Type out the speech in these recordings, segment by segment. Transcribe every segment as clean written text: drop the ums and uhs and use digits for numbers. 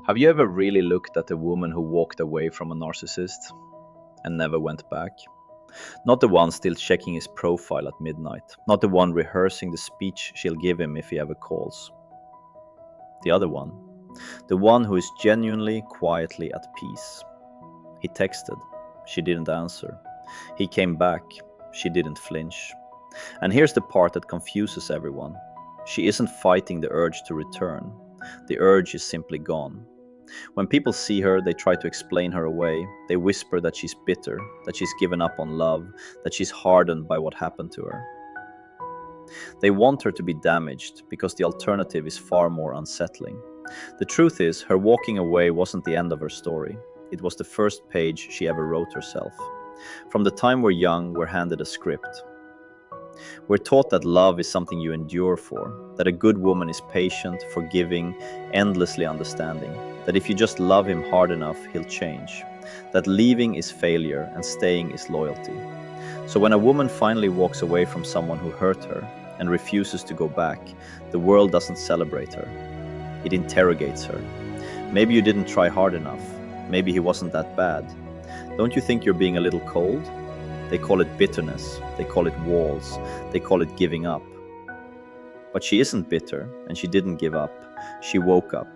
Have you ever really looked at a woman who walked away from a narcissist and never went back? Not the one still checking his profile at midnight, not the one rehearsing the speech she'll give him if he ever calls. The other one. The one who is genuinely, quietly at peace. He texted. She didn't answer. He came back. She didn't flinch. And here's the part that confuses everyone. She isn't fighting the urge to return. The urge is simply gone. When people see her, they try to explain her away. They whisper that she's bitter, that she's given up on love, that she's hardened by what happened to her. They want her to be damaged because the alternative is far more unsettling. The truth is, her walking away wasn't the end of her story. It was the first page she ever wrote herself. From the time we're young, we're handed a script. We're taught that love is something you endure for, that a good woman is patient, forgiving, endlessly understanding, that if you just love him hard enough, he'll change, that leaving is failure and staying is loyalty. So when a woman finally walks away from someone who hurt her and refuses to go back, the world doesn't celebrate her. It interrogates her. Maybe you didn't try hard enough. Maybe he wasn't that bad. Don't you think you're being a little cold? They call it bitterness, they call it walls, they call it giving up. But she isn't bitter, and she didn't give up. She woke up.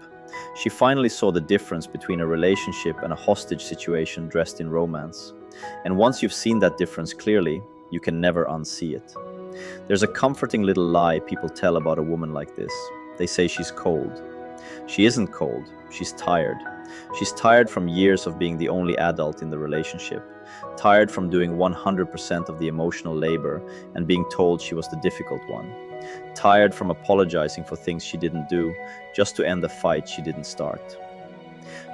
She finally saw the difference between a relationship and a hostage situation dressed in romance. And once you've seen that difference clearly, you can never unsee it. There's a comforting little lie people tell about a woman like this. They say she's cold. She isn't cold, she's tired. She's tired from years of being the only adult in the relationship, tired from doing 100% of the emotional labor and being told she was the difficult one, tired from apologizing for things she didn't do just to end a fight she didn't start.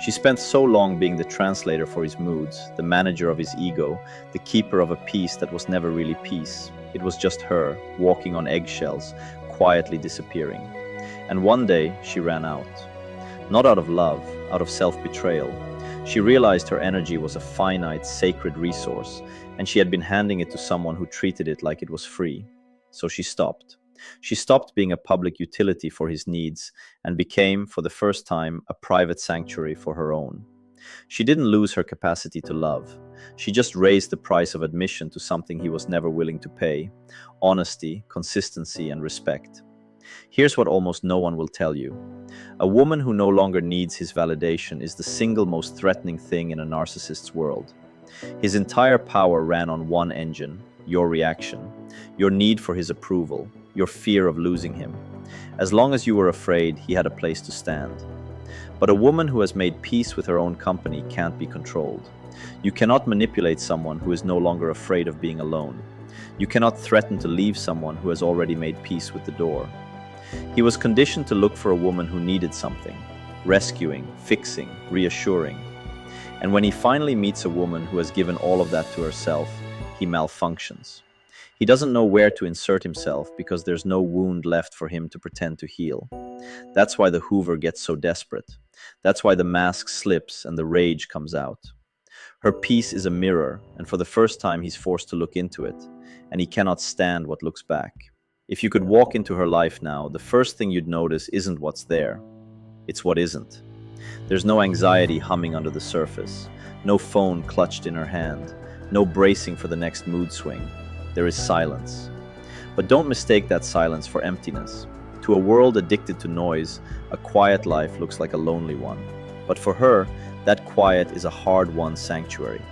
She spent so long being the translator for his moods, the manager of his ego, the keeper of a peace that was never really peace. It was just her, walking on eggshells, quietly disappearing. And one day she ran out. Not out of love, out of self-betrayal. She realized her energy was a finite, sacred resource, and she had been handing it to someone who treated it like it was free. So she stopped. She stopped being a public utility for his needs and became, for the first time, a private sanctuary for her own. She didn't lose her capacity to love. She just raised the price of admission to something he was never willing to pay: honesty, consistency, and respect. Here's what almost no one will tell you. A woman who no longer needs his validation is the single most threatening thing in a narcissist's world. His entire power ran on one engine: your reaction, your need for his approval, your fear of losing him. As long as you were afraid, he had a place to stand. But a woman who has made peace with her own company can't be controlled. You cannot manipulate someone who is no longer afraid of being alone. You cannot threaten to leave someone who has already made peace with the door. He was conditioned to look for a woman who needed something: rescuing, fixing, reassuring. And when he finally meets a woman who has given all of that to herself, he malfunctions. He doesn't know where to insert himself because there's no wound left for him to pretend to heal. That's why the Hoover gets so desperate. That's why the mask slips and the rage comes out. Her peace is a mirror, and for the first time he's forced to look into it, and he cannot stand what looks back. If you could walk into her life now, the first thing you'd notice isn't what's there, it's what isn't. There's no anxiety humming under the surface, no phone clutched in her hand, no bracing for the next mood swing. There is silence. But don't mistake that silence for emptiness. To a world addicted to noise, a quiet life looks like a lonely one. But for her, that quiet is a hard-won sanctuary.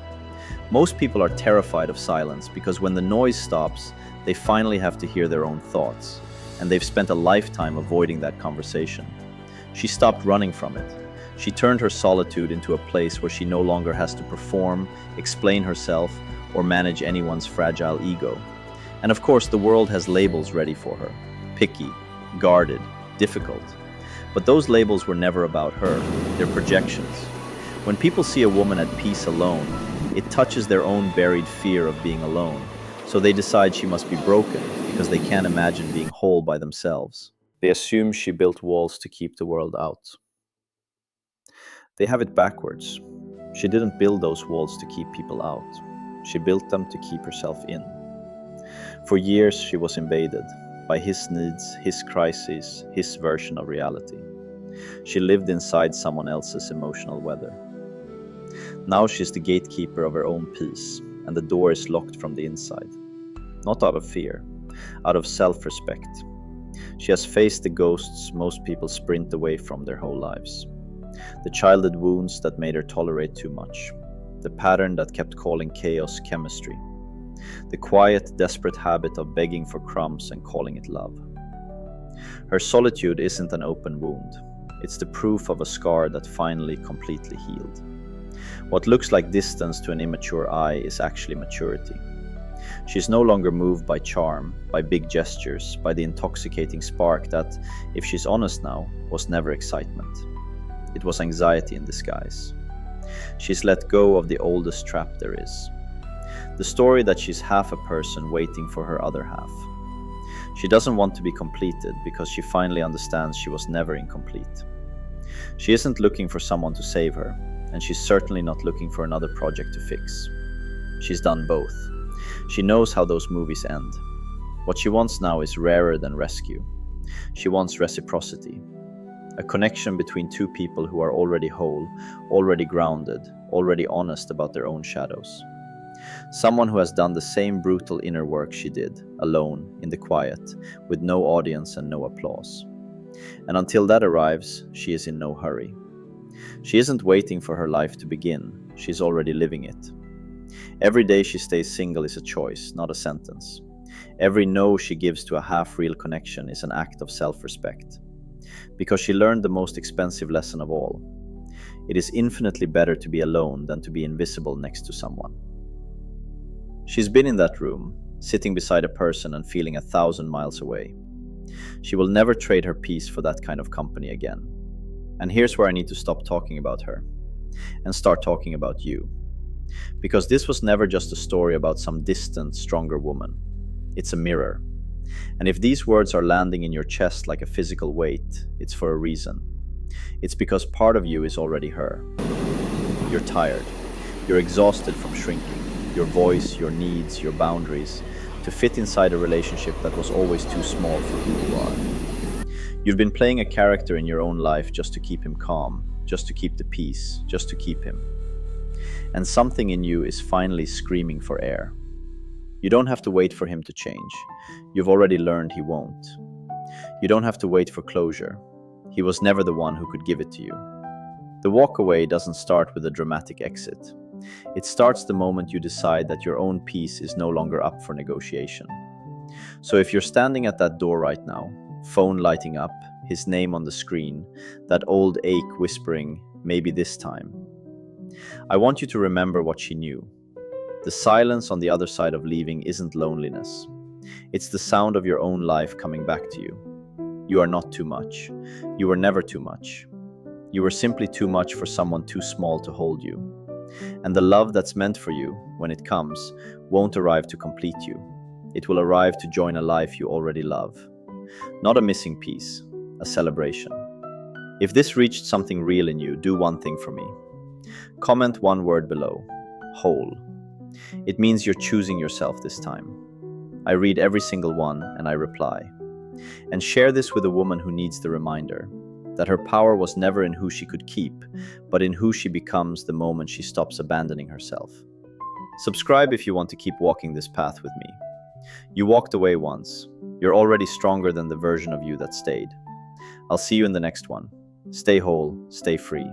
Most people are terrified of silence because when the noise stops, they finally have to hear their own thoughts, and they've spent a lifetime avoiding that conversation. She stopped running from it. She turned her solitude into a place where she no longer has to perform, explain herself, or manage anyone's fragile ego. And of course, the world has labels ready for her: picky, guarded, difficult. But those labels were never about her, they're projections. When people see a woman at peace alone, it touches their own buried fear of being alone. So they decide she must be broken because they can't imagine being whole by themselves. They assume she built walls to keep the world out. They have it backwards. She didn't build those walls to keep people out. She built them to keep herself in. For years she was invaded by his needs, his crises, his version of reality. She lived inside someone else's emotional weather. Now she's the gatekeeper of her own peace, and the door is locked from the inside. Not out of fear, out of self-respect. She has faced the ghosts most people sprint away from their whole lives. The childhood wounds that made her tolerate too much. The pattern that kept calling chaos chemistry. The quiet, desperate habit of begging for crumbs and calling it love. Her solitude isn't an open wound. It's the proof of a scar that finally completely healed. What looks like distance to an immature eye is actually maturity. She's no longer moved by charm, by big gestures, by the intoxicating spark that, if she's honest now, was never excitement. It was anxiety in disguise. She's let go of the oldest trap there is. The story that she's half a person waiting for her other half. She doesn't want to be completed because she finally understands she was never incomplete. She isn't looking for someone to save her, and she's certainly not looking for another project to fix. She's done both. She knows how those movies end. What she wants now is rarer than rescue. She wants reciprocity. A connection between two people who are already whole, already grounded, already honest about their own shadows. Someone who has done the same brutal inner work she did, alone, in the quiet, with no audience and no applause. And until that arrives, she is in no hurry. She isn't waiting for her life to begin, she's already living it. Every day she stays single is a choice, not a sentence. Every no she gives to a half-real connection is an act of self-respect. Because she learned the most expensive lesson of all. It is infinitely better to be alone than to be invisible next to someone. She's been in that room, sitting beside a person and feeling 1,000 miles away. She will never trade her peace for that kind of company again. And here's where I need to stop talking about her and start talking about you. Because this was never just a story about some distant, stronger woman. It's a mirror. And if these words are landing in your chest like a physical weight, it's for a reason. It's because part of you is already her. You're tired. You're exhausted from shrinking. Your voice, your needs, your boundaries, to fit inside a relationship that was always too small for who you are. You've been playing a character in your own life just to keep him calm, just to keep the peace, just to keep him. And something in you is finally screaming for air. You don't have to wait for him to change. You've already learned he won't. You don't have to wait for closure. He was never the one who could give it to you. The walk away doesn't start with a dramatic exit. It starts the moment you decide that your own peace is no longer up for negotiation. So if you're standing at that door right now, phone lighting up, his name on the screen, that old ache whispering, maybe this time, I want you to remember what she knew. The silence on the other side of leaving isn't loneliness. It's the sound of your own life coming back to you. You are not too much. You were never too much. You were simply too much for someone too small to hold you. And the love that's meant for you, when it comes, won't arrive to complete you. It will arrive to join a life you already love. Not a missing piece, a celebration. If this reached something real in you, do one thing for me. Comment one word below. Whole. It means you're choosing yourself this time. I read every single one and I reply. And share this with a woman who needs the reminder that her power was never in who she could keep, but in who she becomes the moment she stops abandoning herself. Subscribe if you want to keep walking this path with me. You walked away once. You're already stronger than the version of you that stayed. I'll see you in the next one. Stay whole, stay free.